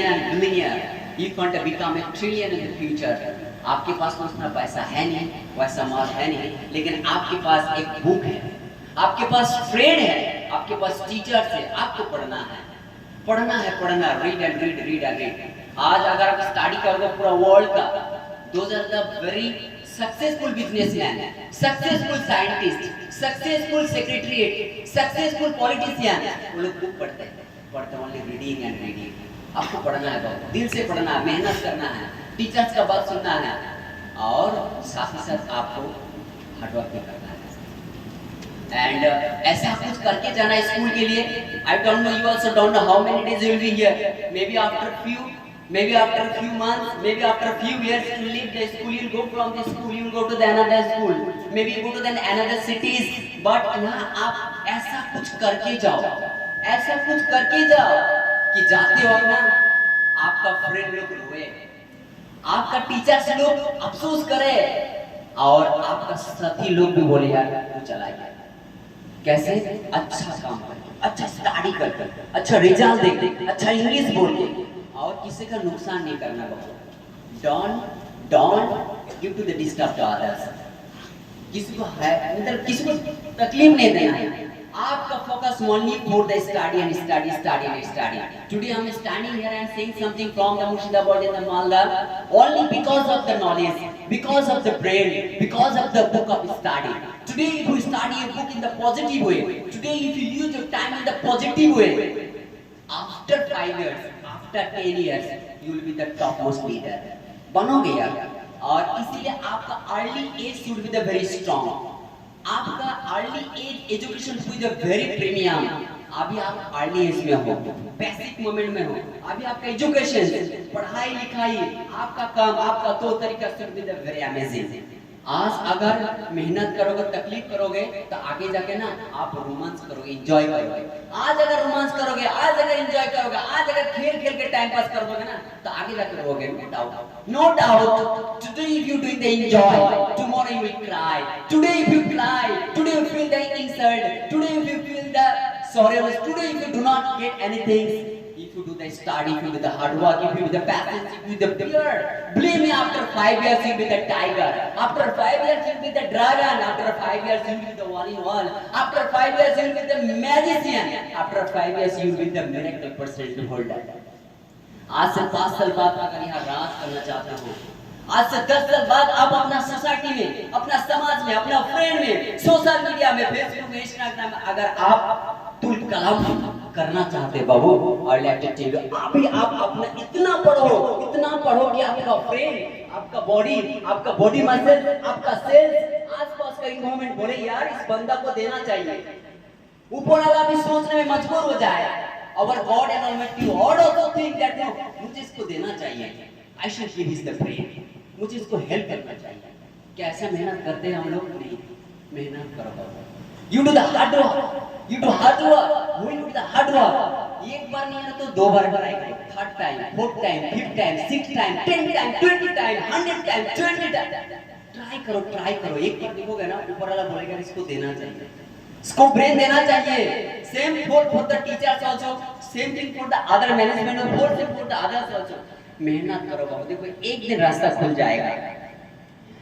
and billionaire. You want to become a trillion in the future. आपके पास तो उतना पैसा है नहीं, वैसा माल है नहीं, लेकिन आपके पास एक बुक है, आपके पास फ्रेंड है, आपके पास टीचर्स है, आपको पढ़ना है, read and read, read and read. आज अगर आप स्टडी करोगे पूरा वर्ल्ड का, those are the very successful businessmen, successful scientists, successful secretariat, successful politician, वो लोग बुक पढ़ते हैं, only reading and reading. आपको पढ़ना है, बहुत दिल से पढ़ना है, मेहनत करना है, टीचर्स का बात सुनना है, और साथ ही साथ आपको हार्डवर्क भी करना है. एंड ऐसा कुछ करके जाना है स्कूल के लिए. I don't know, you also don't know how many days you will be here. maybe after a few months, maybe after a few years you leave the school, you will go from the school, you will go to the another school, maybe you go to the another cities. but यहाँ आप ऐसा कुछ करके जाओ कि जाते हो ना, आपका फ्रेंड लोग रोए, आपका टीचर्स लोग अफसोस करे, और आपका साथी लोग भी बोले यार तू चला गया. कैसे? अच्छा काम करके, अच्छा स्टडी करके, अच्छा रिजल्ट देके, अच्छा इंग्लिश बोल के, और किसी का नुकसान नहीं करना. Don't give to the disturb to others. किसी को है मतलब किसी को तकलीफ नहीं देना है. आपका focus only for the study and study. Today I am standing here and saying something from the Murshidabad in the Malda only because of the knowledge, because of the brain, because of the book of study. Today if you study a book in the positive way, today if you use your time in the positive way, after 5 years, after 10 years, you will be the topmost leader. बनोगे यार. और इसीलिए आपका early age should be the very strong. आपका early age education with a very premium. अभी आप early as में हो, बेसिक मोमेंट में हो, अभी आपका एजुकेशन, पढ़ाई लिखाई, आपका काम, आपका तो तरीका से विद अ वेरी अमेजिंग. आज अगर मेहनत करोगे, तकलीफ करोगे, तो आगे जाके ना आप रोमांस करोगे, एंजॉय करोगे. आज अगर रोमांस करोगे, आज अगर एंजॉय करोगे, आज अगर खेल के टाइम पास कर दोगे ना, तो आगे जाके करोगे. No doubt. Today if you doing the enjoy, tomorrow you will cry. Today if you cry, today you feel the insult, today if you feel the sorrows, today if you do not get anything, if you do the study, if you do the hard work, if you do the patience, if you do the fear, believe me, after 5 years you will be the tiger, after 5 years you will be the dragon, after 5 years you will be the one in one, after 5 years you will be the magician, after 5 years you will be the miracle person holder. आज से 5 साल बाद अगर यहाँ राज करना चाहते हो, आज से 10 साल बाद आप अपना सोसाइटी में, अपना समाज में, अपना फ्रेंड में, सोशल मीडिया में, फेसबुक में, इंस्टाग्राम में अगर आप तुल कलाम करना चाहते बाबू, और लेटेस्ट अभी आप अपना इतना पढ़ो कि आपका फ्रेंड, आपका बॉडी मसल, आपका सेल्स, आसपास का इन्वायरमेंट बोले यार इस बंदा को देना चाहिए. ऊपर वाला भी सोचने में मजबूर हो जाए. और God and almighty God also think that no, मुझे इसको देना चाहिए, I should give his the brain, मुझे इसको हेल्प करना चाहिए. क्या ऐसा मेहनत करते हैं हम लोग? नहीं. मेहनत करो. You do the hard work, you do hard work, we do the hard work. एक बार नहीं है तो 2 बार ट्राई करो, 3rd time, 4th time, 5th time, 6th time, 10th time, 20 time, 100 time, 20 time. Try करो. एक बार देखोगे ना, ऊपर वाला बोलेगा इसको देना चाहिए, इसको ब्रेन देना चाहिए. Same for the teachers also, same thing for the other management और same for the others also. मेहनत करो बाबू, देखो एक दिन रास्ता खुल जाएगा.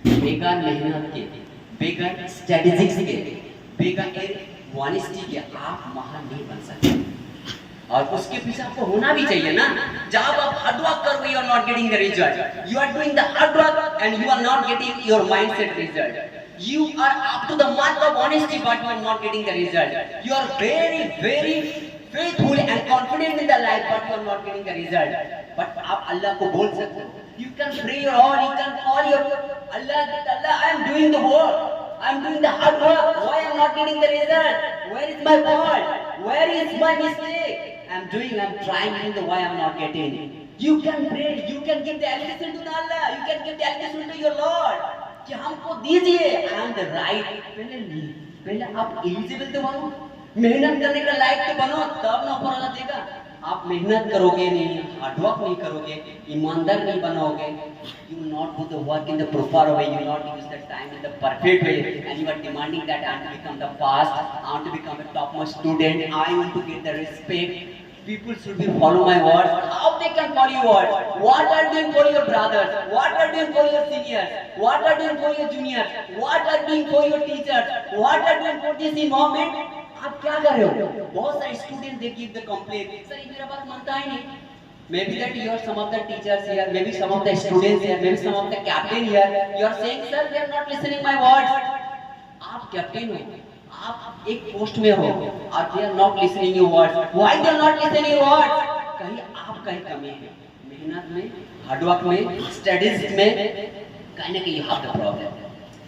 बेकार मेहनत के, बेकार स्ट्रेटेजिक्स के, बेकार वॉनेस्टी के आप महान नहीं बन सकते. और उसके पीछे आपको होना भी चाहिए ना. जब आप हार्ड वर्क करोगे, you are not getting the result, you are doing the hard work and you are not getting your mindset result. You are up to the mark of honesty, but you are not getting the result. You are very faithful and confident in the life, but you are not getting the result. But आप अल्लाह को बोल सकते हो. You can pray your all, you can call your Allah, that Allah, I am doing the work, I am doing the hard work. Why I am not getting the result? Where is my fault? Where is my mistake? I am trying the why I am not getting. You can pray, you can give the allegation to the Allah, you can give the allegation to your Lord. कि हमको दीजिए, I am the right. पहले आप eligible तो बनो, मेहनत करने का लायक तो बनो, तब ना ऊपर वाला देगा. आप मेहनत करोगे नहीं, हार्ड वर्क नहीं करोगे, ईमानदार नहीं बनोगे, you will not do the work in the proper way, you will not use the time in the perfect way, and you are demanding that I want to become the first, I want to become a topmost student, I want to get the respect. people should be follow my words. How they can follow your words? What are doing for your brothers? What are doing for your seniors? What are doing for your juniors? What are doing for your teachers? What are doing for this environment? आप क्या कर रहे हो? बहुत सारे student they give the complaint, sir ये मेरा बात मानता ही नहीं. Maybe that you are some of the teachers here, maybe some of the students here, maybe some of the captain here. You are saying, sir, they are not listening my words. आप captain हो, आप एक post में हो, और they are not listening your words. Why they are not listening your words? कहीं आप कहीं कमी है, मेहनत में, हार्डवर्क में, स्टडीज में, कहीं ना कहीं you have the problem.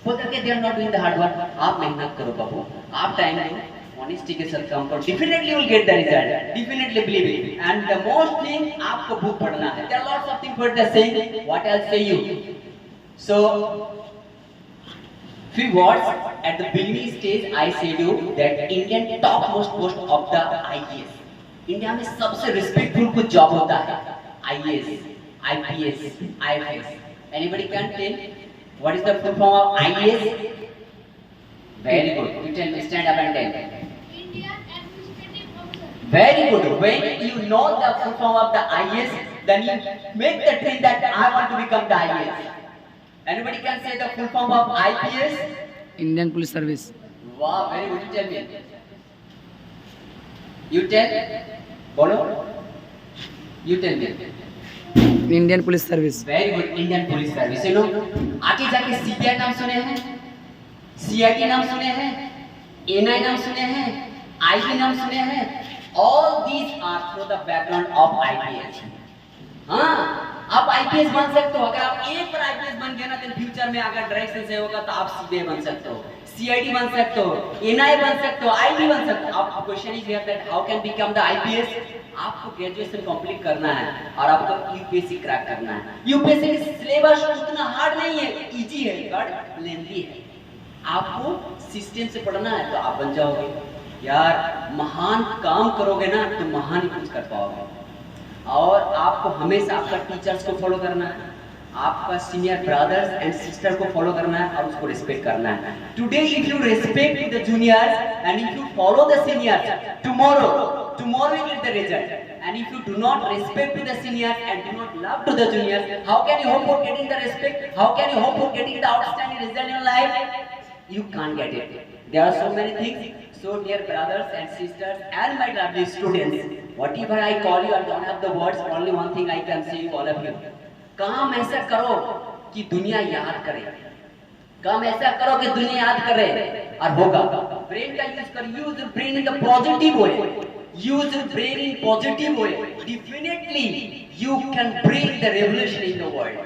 बोलते कि they are not doing the hard work. आप मेहनत करो बाबू, आप टाइम दो, honesty के साथ काम करो. Definitely you will get the result. Definitely believe it. And the most thing आपको बुक पढ़ना है. There are lots of things for the saying. What else say you? So few words at the beginning stage I said you that Indian topmost post of the IAS. India में सबसे respectful कुछ job होता है IAS, IPS, IFS. Anybody can tell what is the full form of IAS? Very good. You tell me. Stand up and tell. Indian Administrative Officer. Very good. When you know the full form of the IAS, then you make the dream that I want to become the IAS. Anybody can say the full form of IPS? Indian Police Service. Wow, very good. You tell me. You tell. Bolo. You tell me. Indian Police Service. Very good. Indian Police Service. You know, आगे जाके CBI नाम सुने हैं, CID नाम सुने हैं, NI नाम सुने हैं, IB नाम सुने हैं. All these are through the background of IPS. हाँ, आप IPS बन सकते हो. अगर आप एक बार IPS बन गए ना, तो फ्यूचर में अगर डायरेक्शन से होगा तो आप CBI बन सकते हो, CID बन सकते हो, NI बन सकते हो, IB बन सकते हो. आप question is here that how can become the IPS. आपको ग्रेजुएशन कंप्लीट करना है और आपको यूपीएससी क्रैक करना है. यूपीएससी का सिलेबस उतना हार्ड नहीं है, इजी है बट लेंथी है. आपको सिस्टम से पढ़ना है तो आप बन जाओगे. यार महान काम करोगे ना तो महान ही कुछ कर पाओगे. और आपको हमेशा आपका टीचर्स को फॉलो करना है, आपका सीनियर ब्रदर्स एंड सिस्टर को फॉलो करना है और उसको रिस्पेक्ट करना है. Today if you respect the juniors and if you follow the seniors, tomorrow you get the result. And if you do not respect to the seniors and do not love to the juniors, how can you hope for getting the respect? How can you hope for getting the outstanding result in your life? You can't get it. There are so many things. So dear brothers and sisters and my lovely students, whatever I call you, I don't have the words. Only one thing I can say you all of you. काम ऐसा करो कि दुनिया याद करे. काम ऐसा करो कि दुनिया याद करे और होगा. ब्रेन का यूज कर. Use brain in the positive way. Use your brain in positive way. Definitely, you can bring the revolution in the world.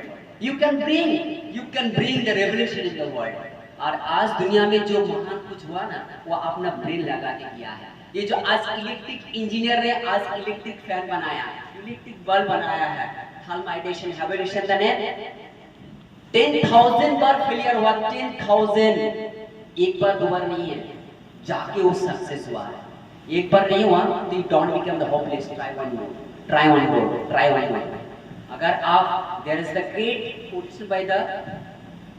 You can bring the revolution in the world. और आज दुनिया में जो महान कुछ हुआ ना, वो अपना ब्रेन लगा के किया है. ये जो आज इलेक्ट्रिक इंजीनियर ने आज इलेक्ट्रिक फैन बनाया, इलेक्ट्रिक बल्ब बनाया है, थर्माइडेशन, हैबिटेशन द नेट 10,000 बार फेलियर हुआ. 10,000 एक बार दो बार नहीं है, जाके वो सक्सेस हुआ है. एक बार नहीं हुआ तो don't become the hopeless. Try one more. अगर आप there is the great quotation by the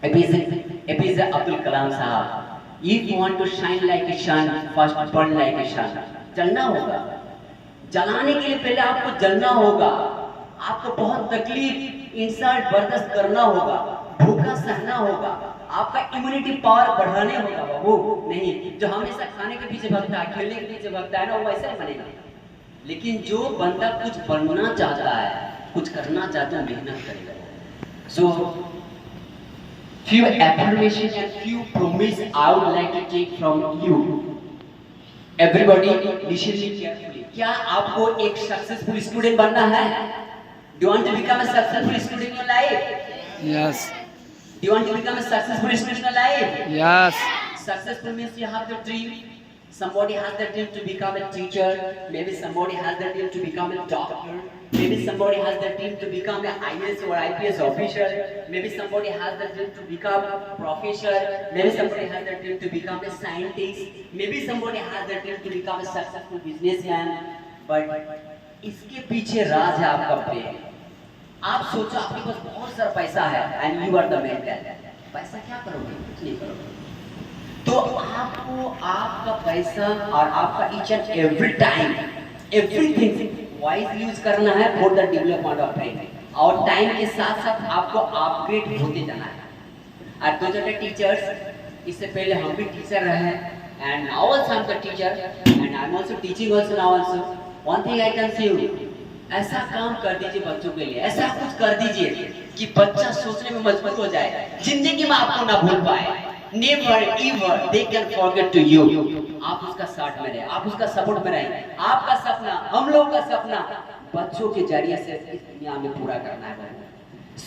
APJ Abdul Kalam Sahab, if you want to shine like a sun, first burn like a sun. जलना होगा. जलाने के लिए पहले आपको जलना होगा. आपको बहुत तकलीफ इंसल्ट बर्दाश्त करना होगा, भूखा सहना होगा, आपका इम्यूनिटी पावर बढ़ाने होगा. बाबू नहीं जो हमेशा खाने के पीछे भागता है, खेलने के पीछे भागता है ना, वो वैसा ही बनेगा. लेकिन जो बंदा कुछ बनना चाहता है, कुछ करना चाहता है, मेहनत करेगा. सो few affirmation and few promise I would like to take from you. Everybody listen me carefully. क्या आपको एक सक्सेसफुल स्टूडेंट बनना है? Do you want to become a successful student in your life? Yes. Do you want to become a successful student in your life? Yes. Successful means you have the dream. Somebody has the dream to become a teacher. Maybe somebody has the dream to become a doctor. Maybe somebody has the dream to become an IAS or IPS officer. Maybe somebody has the dream to become a professor. Maybe somebody has the dream to become a scientist. Maybe somebody has the dream to become a successful businessman. But इसके पीछे राज है आपका brain. आप सोचो आपके पास बहुत सारा पैसा है and you are the main guy. पैसा क्या करोगे? कुछ नहीं करोगे. तो आपको आपका पैसा और आपका each and every time everything wise use करना है for the development of brain, और टाइम के साथ साथ आपको अपग्रेड होते जाना है। और दो छोटे टीचर्स, इससे पहले हम भी टीचर रहे हैं, and now also I am the teacher and I am also teaching also now also. One thing I can say you, ऐसा काम कर दीजिए बच्चों के लिए, ऐसा कुछ कर दीजिए कि बच्चा सोचने में मजबूत हो जाए, जिंदगी में आपको ना भूल पाए। Never ever they can forget to you. आप उसका साथ में रहे, आप उसका सपोर्ट में रहे। आपका सपना, हम लोग का सपना बच्चों के जरिए से इस दुनिया में पूरा करना है।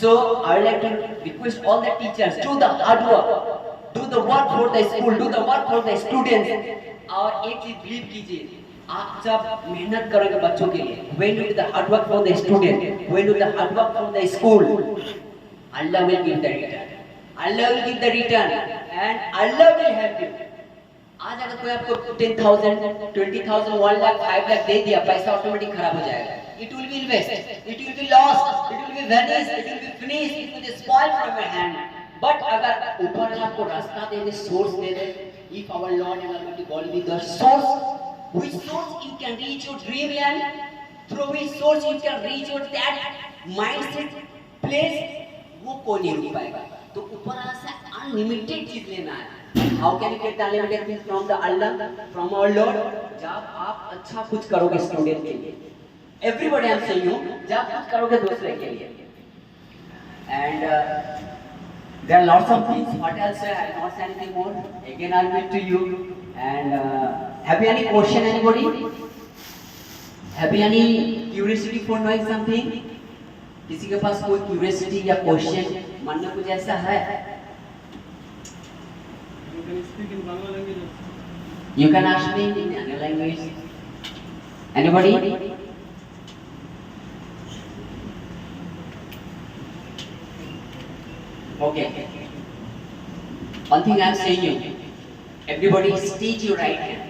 So I would like to request all the teachers, do the hard work, do the work for the school, do the work for the students। और एक चीज बिलीव कीजिए, आप जब मेहनत करोगे बच्चों के लिए, when you do the hard work for the student, when you do the hard work for the school, Allah will give the return, Allah will give the return and Allah will help you। आज अगर कोई आपको 10,000, 20,000, 1 लाख, 5 लाख दे दिया, पैसा automatic खराब हो जाएगा। It will be invested, it will be lost, it will be vanished, it will be finished, it will be spoiled from your hand। But अगर ऊपर वाला आपको रास्ता दे दे, सोर्स दे दे, if our Lord and Almighty God be the source, which source you can reach your dreamland, through which source you can reach your that mindset place, वो कोई नहीं रुक पाएगा। तो ऊपर वाला से अनलिमिटेड चीज लेना है। How can you get the unlimited things from the Allah, from our Lord? जब आप अच्छा कुछ करोगे स्टूडेंट के लिए, everybody I am saying you, जब कुछ करोगे दूसरे के लिए, and there are lots of things. What else? I will not say anything more. Again, I will meet to you. And have you any question, anybody? Have you any curiosity for knowing something? किसी के पास कोई curiosity या question मन में कुछ ऐसा है? You can ask me in any language. Anybody? Okay. One thing I am saying you, everybody stage your right hand.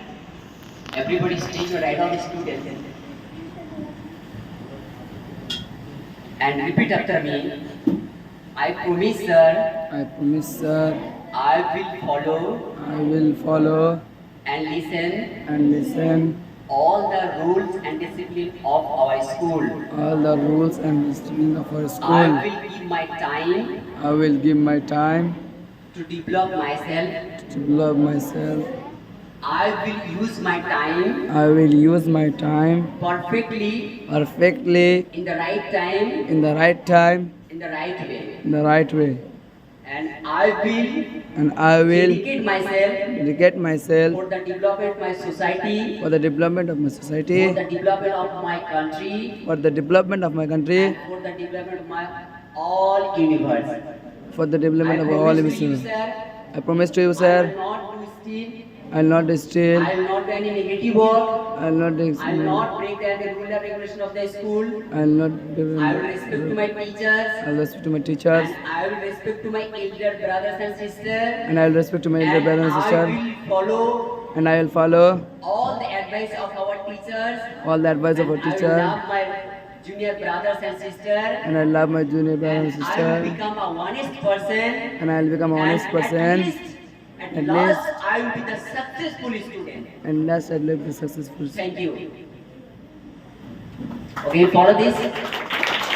Everybody stage your right on the student. And repeat after me. I promise, sir. I promise, sir, I will follow I will follow and listen and listen all the rules and discipline of our school. all the rules and discipline of our I school. will give my time I will give my time to develop myself. to develop myself. I will use my time I will use my time perfectly perfectly in the right time, in the right time, in the right way. in the right way. And I will And I will dedicate myself dedicate myself for the development of my society, for the development of my for society, the development of my country, for the development of my country, and for the development of my all universe. for the development I of all promise to you, listeners. sir, I promise to you, I will sir, not do steal, I will not steal, I will not do any negative work, I will not I will not break the rule and regulation of the school. I will not I will respect to my teachers, I will respect to my teachers, and I will respect to my elder brothers and sisters, and I will respect to my elder brother and I sister, will follow and I will follow all the advice of our teachers, all the advice of our and I will teacher, love my junior brothers and sisters, and I love my junior brother and and I will sister, become a honest person, and I will become an honest and person, at at last least- I will be the successful student. and last I will be successful. Thank you. Okay, follow this.